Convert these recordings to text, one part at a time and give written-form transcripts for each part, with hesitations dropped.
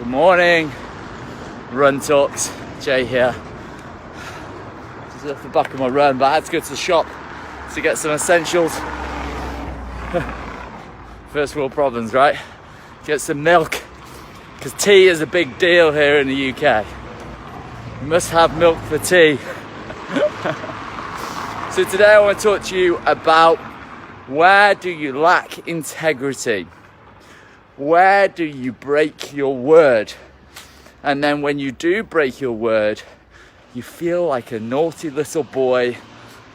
Good morning, Run Talks, Jay here. Just left the back of my run, but I had to go to the shop to get some essentials. First world problems, right? Get some milk, because tea is a big deal here in the UK. You must have milk for tea. So today I want to talk to you about where do you lack integrity? Where do you break your word? And then when you do break your word, you feel like a naughty little boy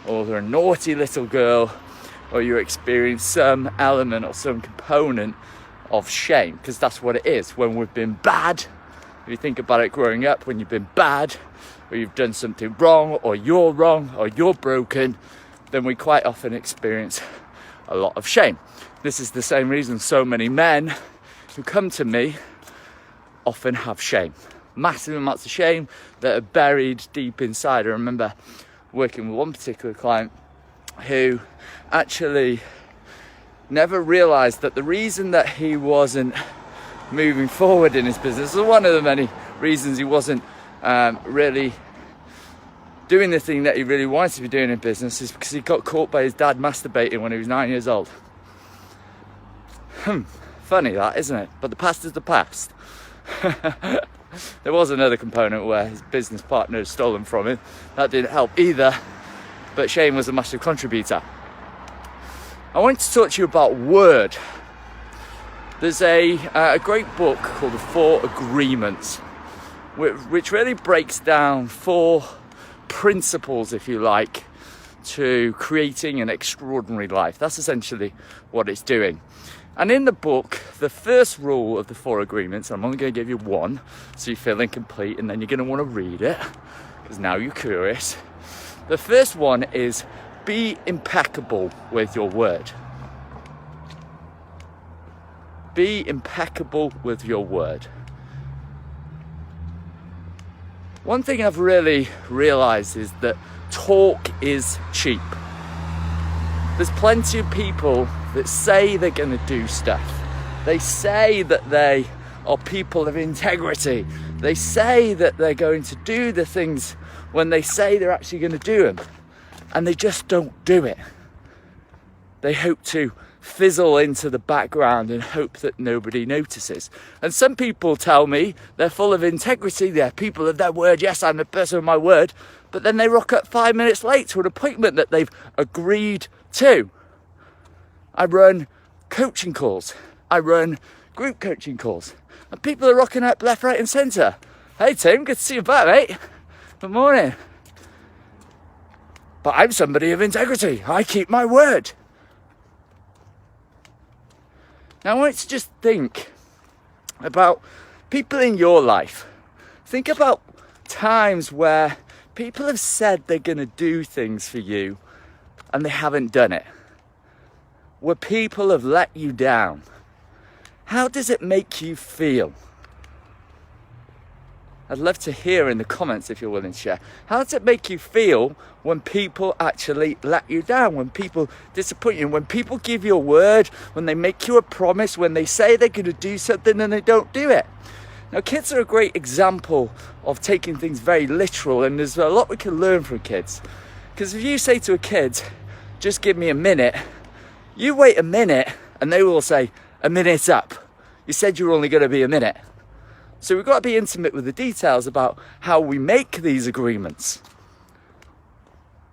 or a naughty little girl, or you experience some element or some component of shame, because that's what it is. When we've been bad, if you think about it growing up, when you've been bad, or you've done something wrong, or you're broken, then we quite often experience a lot of shame. This is the same reason so many men who come to me often have shame. Massive amounts of shame that are buried deep inside. I remember working with one particular client who actually never realized that the reason that he wasn't moving forward in his business, or one of the many reasons he wasn't really doing the thing that he really wanted to be doing in business, is because he got caught by his dad masturbating when he was 9 years old. Funny that, isn't it? But the past is the past. There was another component where his business partner had stolen from him. That didn't help either, but shame was a massive contributor. I want to talk to you about word. There's a great book called The 4 Agreements, which really breaks down 4 principles, if you like, to creating an extraordinary life. That's essentially what it's doing. And in the book, the first rule of the 4 agreements, I'm only going to give you one, so you feel incomplete, and then you're going to want to read it, because now you're curious. The first one is be impeccable with your word. Be impeccable with your word. One thing I've really realized is that talk is cheap. There's plenty of people that say they're going to do stuff. They say that they are people of integrity. They say that they're going to do the things when they say they're actually going to do them. And they just don't do it. They hope to fizzle into the background and hope that nobody notices. And some people tell me they're full of integrity, they're people of their word, yes, I'm a person of my word, but then they rock up 5 minutes late to an appointment that they've agreed to. I run coaching calls, I run group coaching calls, and people are rocking up left, right and centre. Hey Tim, good to see you back, mate. Good morning. But I'm somebody of integrity, I keep my word. Now I want you to just think about people in your life. Think about times where people have said they're going to do things for you and they haven't done it. Where people have let you down. How does it make you feel? I'd love to hear in the comments if you're willing to share. How does it make you feel when people actually let you down, when people disappoint you, when people give you a word, when they make you a promise, when they say they're going to do something and they don't do it? Now, kids are a great example of taking things very literal, and there's a lot we can learn from kids. Because if you say to a kid, just give me a minute, you wait a minute and they will say, a minute's up. You said you were only going to be a minute. So we've got to be intimate with the details about how we make these agreements.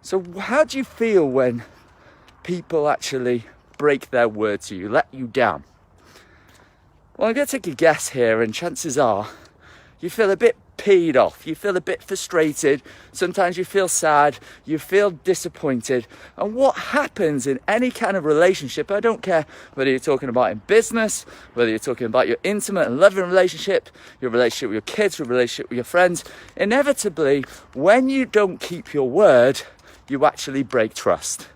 So how do you feel when people actually break their word to you, let you down? Well, I'm going to take a guess here, and chances are you feel a bit peed off, you feel a bit frustrated, sometimes you feel sad, you feel disappointed. And what happens in any kind of relationship, I don't care whether you're talking about in business, whether you're talking about your intimate and loving relationship, your relationship with your kids, your relationship with your friends, inevitably, when you don't keep your word, you actually break trust.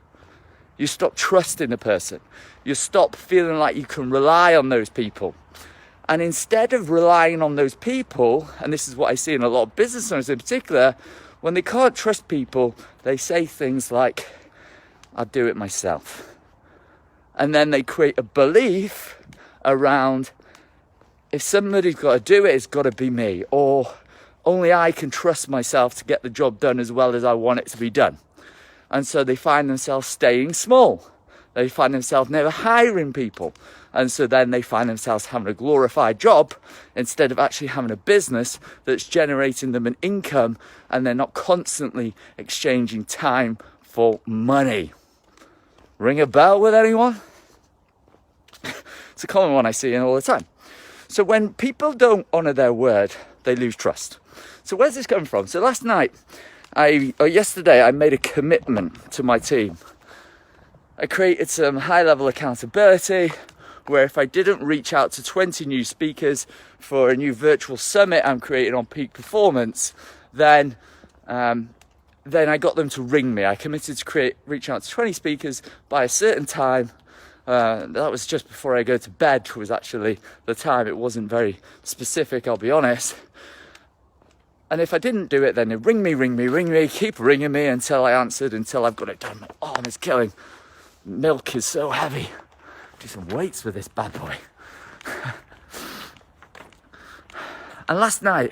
You stop trusting the person. You stop feeling like you can rely on those people. And instead of relying on those people, and this is what I see in a lot of business owners in particular, when they can't trust people, they say things like, I'll do it myself. And then they create a belief around if somebody's got to do it, it's got to be me, or only I can trust myself to get the job done as well as I want it to be done. And so they find themselves staying small. They find themselves never hiring people. And so then they find themselves having a glorified job instead of actually having a business that's generating them an income, and they're not constantly exchanging time for money. Ring a bell with anyone? It's a common one I see all the time. So when people don't honour their word, they lose trust. So where's this coming from? So yesterday I made a commitment to my team. I created some high-level accountability where if I didn't reach out to 20 new speakers for a new virtual summit I'm creating on peak performance, then I got them to ring me. I committed to reach out to 20 speakers by a certain time. That was just before I go to bed, was actually the time. It wasn't very specific, I'll be honest. And if I didn't do it, then they'd ring me, keep ringing me until I answered, until I've got it done. My arm is killing. Milk is so heavy. Do some weights with this bad boy. And last night,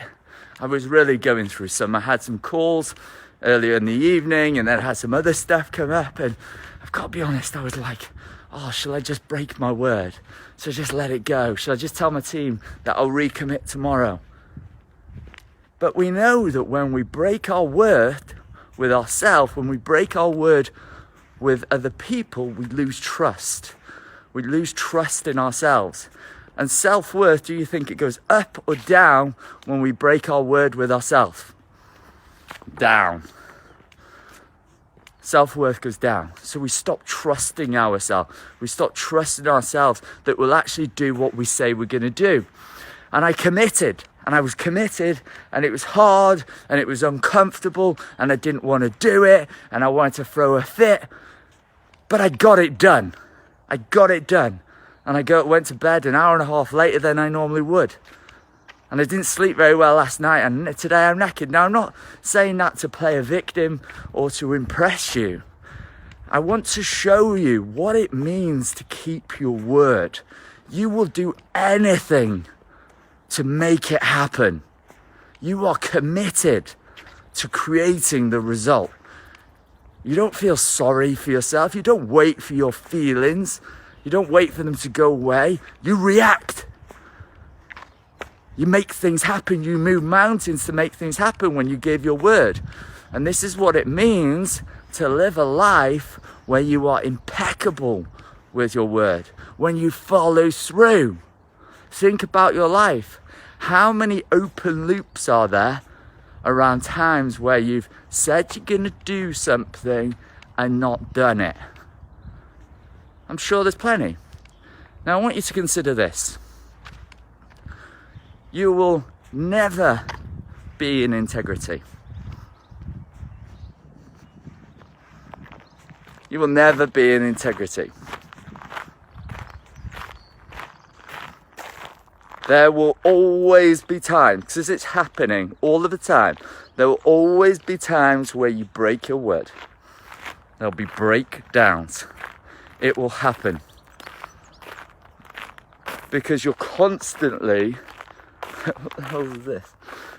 I was really going through some. I had some calls earlier in the evening, and then I had some other stuff come up, and I've got to be honest, I was like, oh, shall I just break my word? So just let it go? Shall I just tell my team that I'll recommit tomorrow? But we know that when we break our word with ourselves, when we break our word with other people, we lose trust. We lose trust in ourselves. And self-worth, do you think it goes up or down when we break our word with ourselves? Down. Self-worth goes down. So we stop trusting ourselves. We stop trusting ourselves that we'll actually do what we say we're going to do. And I committed. And I was committed, and it was hard, and it was uncomfortable, and I didn't want to do it, and I wanted to throw a fit. But I got it done. I got it done. And I went to bed an hour and a half later than I normally would. And I didn't sleep very well last night, and today I'm knackered. Now, I'm not saying that to play a victim or to impress you. I want to show you what it means to keep your word. You will do anything to make it happen. You are committed to creating the result. You don't feel sorry for yourself. You don't wait for your feelings. You don't wait for them to go away. You react. You make things happen. You move mountains to make things happen when you give your word. And this is what it means to live a life where you are impeccable with your word, when you follow through. Think about your life. How many open loops are there around times where you've said you're going to do something and not done it? I'm sure there's plenty. Now I want you to consider this. You will never be in integrity. You will never be in integrity. There will always be times, because it's happening all of the time, there will always be times where you break your word. There'll be breakdowns. It will happen. Because you're constantly, what the hell is this?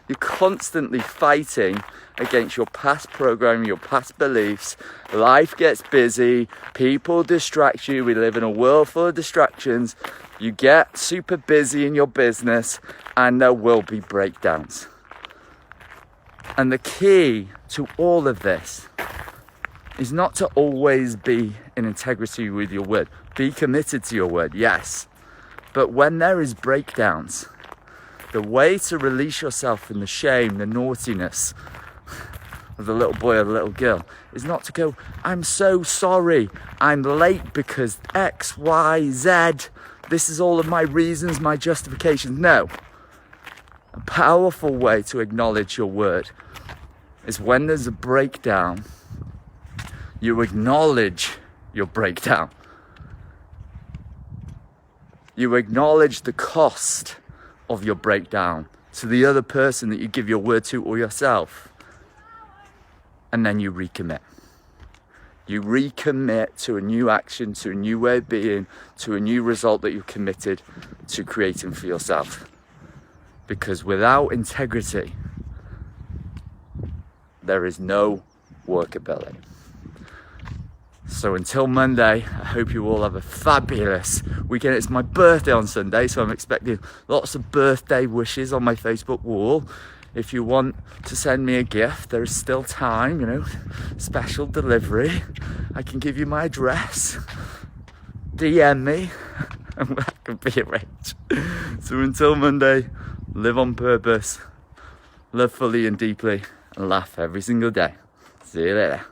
You're constantly fighting against your past programming, your past beliefs. Life gets busy, people distract you, we live in a world full of distractions. You get super busy in your business, and there will be breakdowns. And the key to all of this is not to always be in integrity with your word. Be committed to your word, yes. But when there is breakdowns, the way to release yourself from the shame, the naughtiness of the little boy or the little girl is not to go, I'm so sorry, I'm late because X, Y, Z. This is all of my reasons, my justifications. No. A powerful way to acknowledge your word is when there's a breakdown, you acknowledge your breakdown. You acknowledge the cost of your breakdown to the other person that you give your word to or yourself. And then you recommit. You recommit to a new action, to a new way of being, to a new result that you're committed to creating for yourself. Because without integrity, there is no workability. So until Monday, I hope you all have a fabulous weekend. It's my birthday on Sunday, so I'm expecting lots of birthday wishes on my Facebook wall. If you want to send me a gift, there is still time, you know, special delivery. I can give you my address. DM me and that can be arranged. So until Monday, live on purpose, love fully and deeply, and laugh every single day. See you later.